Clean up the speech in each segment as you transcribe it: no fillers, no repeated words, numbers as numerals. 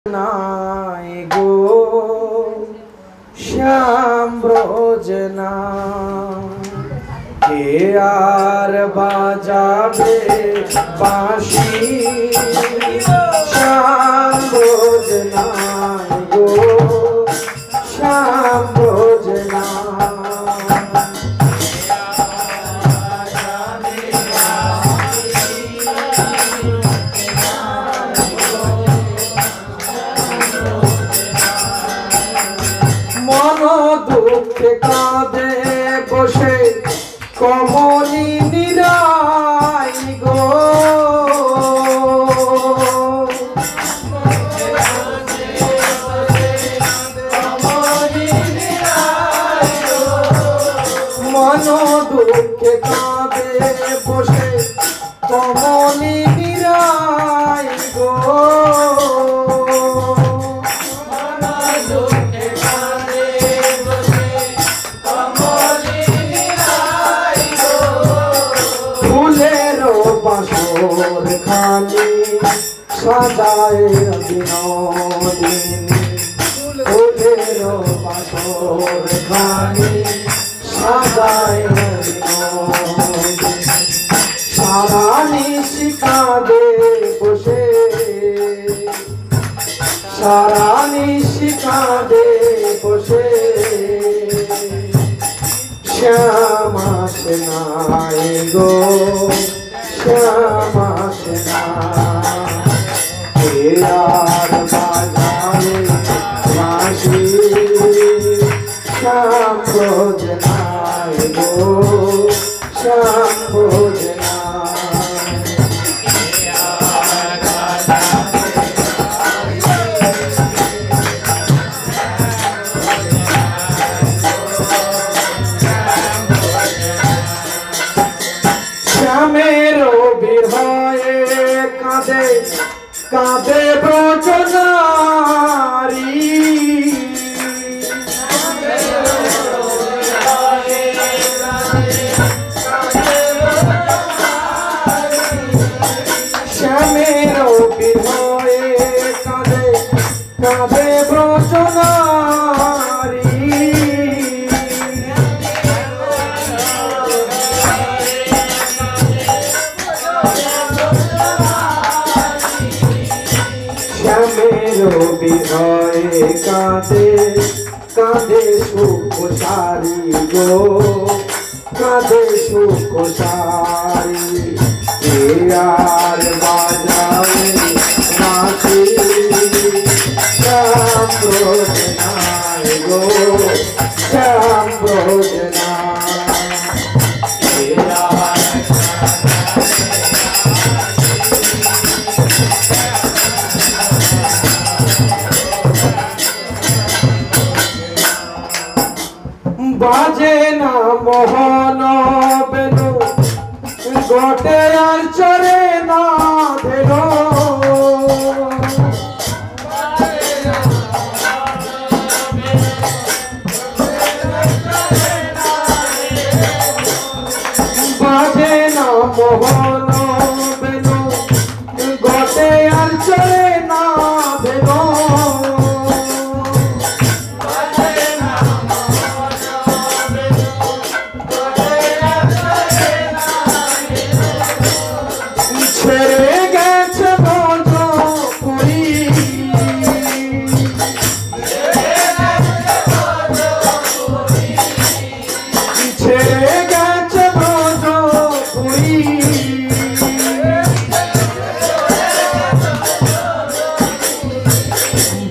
নাই গো শ্যাম ব্রজনা কে আর বাজাবে বাঁশি শ্যাম ব্রজনা গো শ্যাম ব্রজনা দুঃখে কাঁদে বসে কমলি নিরাই গো মন দুঃখে কাঁদে বসে কমলি নিরাই গো খানি সাজায় বিনোদিনী ফুলের বাসর খানি সাজায় বিনোদিনী সারা নিশি কাঁদে বসে সারা নিশি কাঁদে বসে শ্যাম আসে নাই গো শ্যাম আসে না কে আর বাজাবে বাঁশি শ্যাম ব্রজনায় গো শ্যাম ব্রজনায় শ্যামেরও বিরহে কাঁদে কাঁদে ব্রজনারী শ্যামেরও বিরহে কাঁদে কাঁদে ব্রজনারী শ্যামেরও বিরহে কাঁদে কাঁদে সুখসারি গো কাঁদে সুখসারি কে আর বাজাবে বাঁশি শ্যাম ব্রজনায় গো শ্যাম ব্রজনায় বাজে না মোহন বেনু গোটে আর চরে না ধেনো বাজে না মোহন বেনু গোটে আর চরে না ধেনো ছেড়ে গেছে ব্রজপুরী ছেড়ে গেছে ব্রজপুরী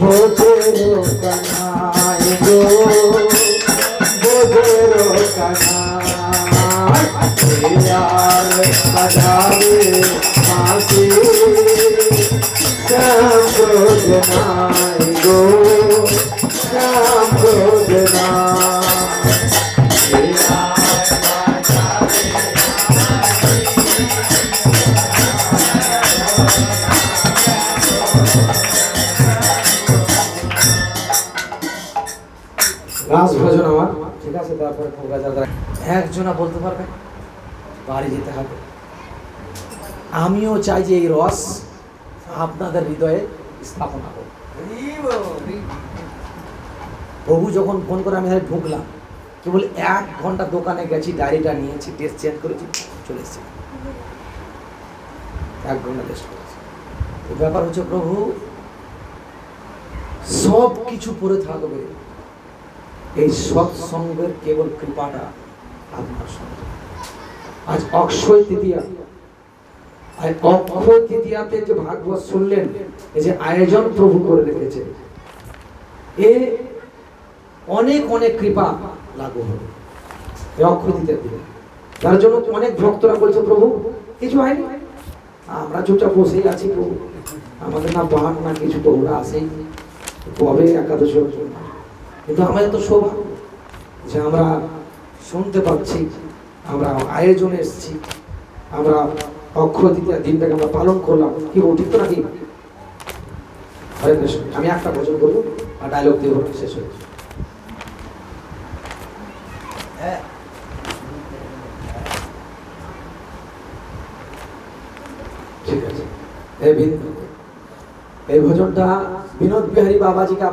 বোঝেরো কানায় গো বোঝেরো কানায় আর বাজাবে বাঁশি শ্যাম ব্রজনায় গো শ্যাম ব্রজনায় রাস ভজন আমার ঠিক আছে। তারপরে একজনা বলতে পারবে বাড়ি যেতে হবে। আমিও চাই যে এই রস আপনাদের হৃদয়ে স্থাপনা হোক। প্রভু যখন ফোন করে আমি ঢুকলাম, কেবল 1 ঘন্টা দোকানে গেছি, ডায়েরিটা নিয়েছি, ড্রেস চেঞ্জ করেছি, চলে এসেছি। 1 ঘন্টা রেস্ট করেছি। ব্যাপার হচ্ছে প্রভু সব কিছু পরে থাকবে, এই সৎসঙ্গের কেবল কৃপাটা আপনার সঙ্গে। আজ অক্ষয় তৃতীয়া, আর অক্ষয় তৃতীয়াতে যে ভাগবত শুনলেন, এই যে আয়োজন প্রভু করে রেখেছে, এ অনেক অনেক কৃপা লাগু হবে অক্ষয় তৃতীয়ার দিনে। তার জন্য অনেক ভক্তরা বলছে প্রভু কিছু হয়নি, আমরা চুপচাপ বসেই আছি, প্রভু আমাদের না বান না কিছু, প্রভুরা আসেই কবে একাদশী অর্জন। কিন্তু আমাদের তো সৌভাগ্য যে আমরা শুনতে পাচ্ছি, আমরা আয়োজনে এসেছি, আমরা অক্ষয় তৃতীয়ার দিনটাকে আমরা পালন করলাম। কি বল, ঠিক তো নাকি? হরে কৃষ্ণ। আমি একটা ভজন করবো আর ডায়লগ দিয়ে শেষ হয়ে যাবে। ঠিক আছে। এই ভজনটা বিনোদ বিহারী বাবাজিকে